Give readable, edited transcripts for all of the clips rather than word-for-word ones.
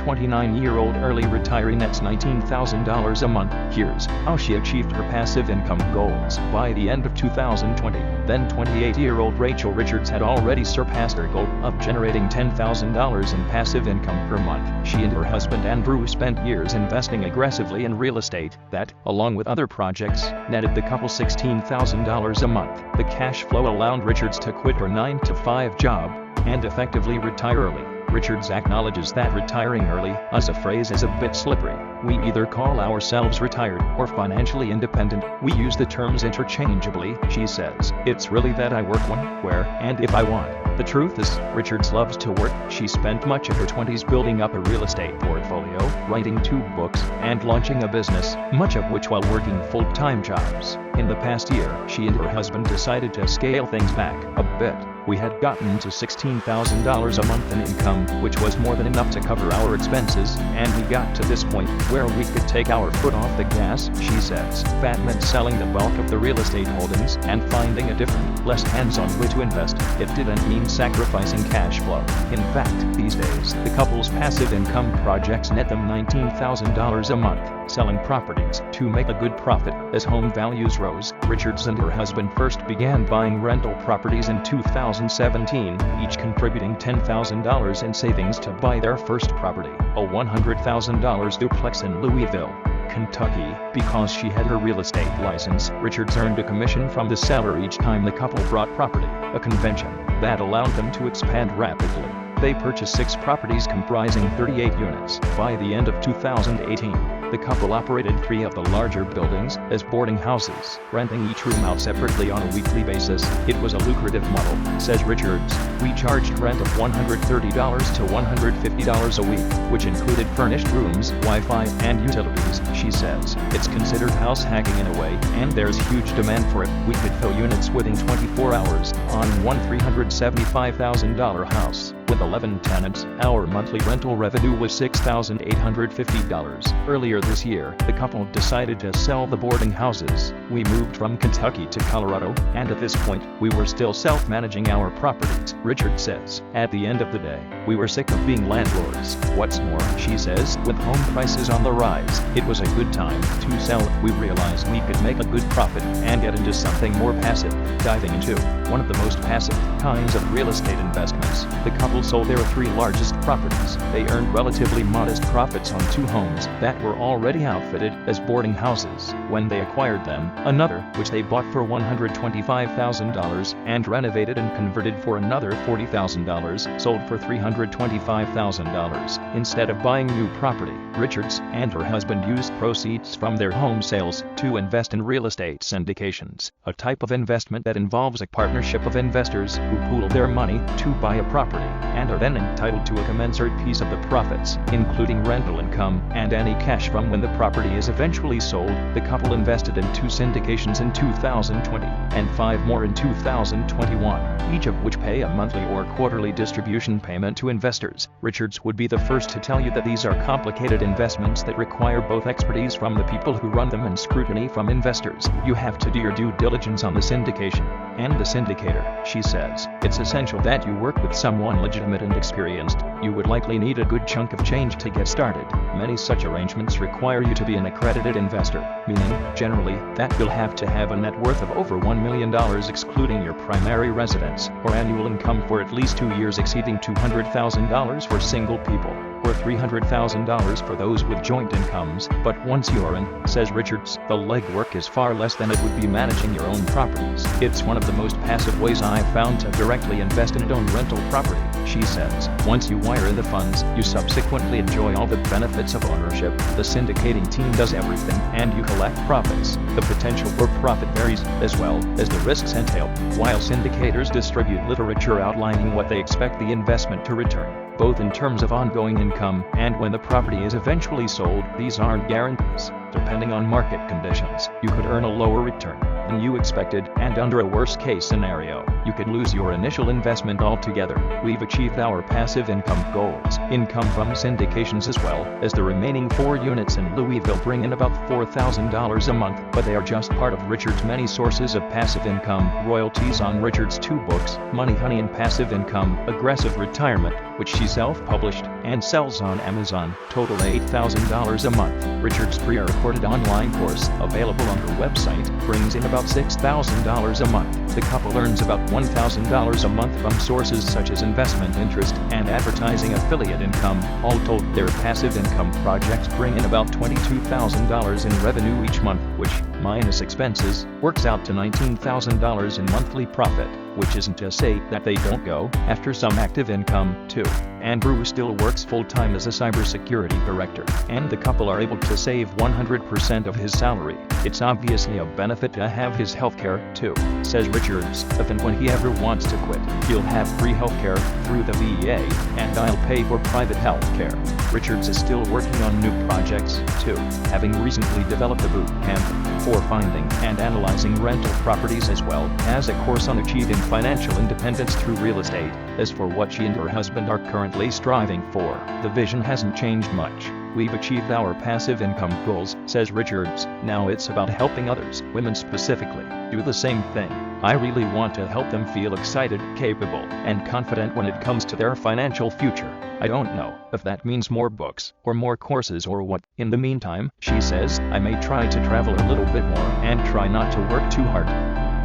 29-year-old early retiree nets $19,000 a month. Here's how she achieved her passive income goals. By the end of 2020, then 28-year-old Rachel Richards had already surpassed her goal of generating $10,000 in passive income per month. She and her husband Andrew spent years investing aggressively in real estate that, along with other projects, netted the couple $16,000 a month. The cash flow allowed Richards to quit her 9-to-5 job and effectively retire early. Richards acknowledges that retiring early, as a phrase, is a bit slippery. We either call ourselves retired or financially independent. We use the terms interchangeably, she says. It's really that I work when, where, and if I want. The truth is, Richards loves to work. She spent much of her 20s building up a real estate portfolio, writing 2 books, and launching a business, much of which while working full-time jobs. In the past year, she and her husband decided to scale things back a bit. We had gotten to $16,000 a month in income, which was more than enough to cover our expenses, and we got to this point where we could take our foot off the gas, she says. That meant selling the bulk of the real estate holdings and finding a different, less hands-on way to invest. It didn't mean sacrificing cash flow. In fact, these days, the couple's passive income projects net them $19,000 a month, selling properties to make a good profit. As home values rose, Richards and her husband first began buying rental properties in 2017, each contributing $10,000 in savings to buy their first property, a $100,000 duplex in Louisville, Kentucky. Because she had her real estate license, Richards earned a commission from the seller each time the couple brought property, a convention that allowed them to expand rapidly. They purchased 6 properties comprising 38 units. By the end of 2018, the couple operated 3 of the larger buildings as boarding houses, renting each room out separately on a weekly basis. It was a lucrative model, says Richards. We charged rent of $130 to $150 a week, which included furnished rooms, Wi-Fi, and utilities, she says. It's considered house hacking in a way, and there's huge demand for it. We could fill units within 24 hours on one $375,000 house. With 11 tenants, our monthly rental revenue was $6,850. Earlier this year, the couple decided to sell the boarding houses. We moved from Kentucky to Colorado, and at this point, we were still self-managing our properties, Richard says. At the end of the day, we were sick of being landlords. What's more, she says, with home prices on the rise, it was a good time to sell. We realized we could make a good profit and get into something more passive, diving into one of the most passive kinds of real estate investments. The couple sold their 3 largest properties. They earned relatively modest profits on 2 homes that were already outfitted as boarding houses when they acquired them, another, which they bought for $125,000 and renovated and converted for another $40,000, sold for $325,000. Instead of buying new property, Richards and her husband used proceeds from their home sales to invest in real estate syndications, a type of investment that involves a partnership of investors who pool their money to buy a property and are then entitled to a commensurate piece of the profits, including rental income and any cash from when the property is eventually sold. The couple invested in 2 syndications in 2020 and 5 more in 2021, each of which pay a monthly or quarterly distribution payment to investors. Richards would be the first to tell you that these are complicated investments that require both expertise from the people who run them and scrutiny from investors. You have to do your due diligence on the syndication and the syndicator, she says. It's essential that you work with someone legitimate and experienced. You would likely need a good chunk of change to get started. Many such arrangements require you to be an accredited investor, meaning, generally, that you'll have to have a net worth of over $1 million excluding your primary residence, or annual income for at least 2 years exceeding $200,000 for single people, or $300,000 for those with joint incomes. But once you're in, says Richards, the legwork is far less than it would be managing your own properties. It's one of the most passive ways I've found to directly invest in a own rental property, she says. Once you wire in the funds, you subsequently enjoy all the benefits of ownership. The syndicating team does everything, and you collect profits. The potential for profit varies, as well as the risks entailed, while syndicators distribute literature outlining what they expect the investment to return, both in terms of ongoing income and when the property is eventually sold. These aren't guarantees. Depending on market conditions, you could earn a lower return. than you expected, and under a worst-case scenario, you could lose your initial investment altogether. We've achieved our passive income goals. Income from syndications as well as the remaining 4 units in Louisville bring in about $4,000 a month, but they are just part of Richard's many sources of passive income. Royalties on Richard's 2 books, Money Honey and Passive Income, Aggressive Retirement, which she self-published and sells on Amazon, total $8,000 a month. Richard's pre-recorded online course, available on her website, brings in about $6,000 a month. The couple earns about $1,000 a month from sources such as investment interest and advertising affiliate income. All told, their passive income projects bring in about $22,000 in revenue each month, which, minus expenses, works out to $19,000 in monthly profit, which isn't to say that they don't go after some active income, too. Andrew still works full-time as a cybersecurity director, and the couple are able to save 100% of his salary. It's obviously a benefit to have his healthcare, too, says Richards. If and when he ever wants to quit, he'll have free healthcare through the VA, and I'll pay for private healthcare. Richards is still working on new projects, too, having recently developed a boot camp for finding and analyzing rental properties, as well as a course on achieving financial independence through real estate. As for what she and her husband are currently striving for, the vision hasn't changed much. We've achieved our passive income goals, says Richards. Now it's about helping others, women specifically, do the same thing. I really want to help them feel excited, capable, and confident when it comes to their financial future. I don't know if that means more books or more courses or what. In the meantime, she says, I may try to travel a little bit more and try not to work too hard.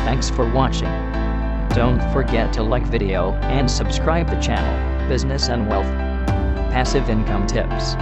Thanks for watching. Don't forget to like video and subscribe the channel, Business and Wealth Passive Income Tips.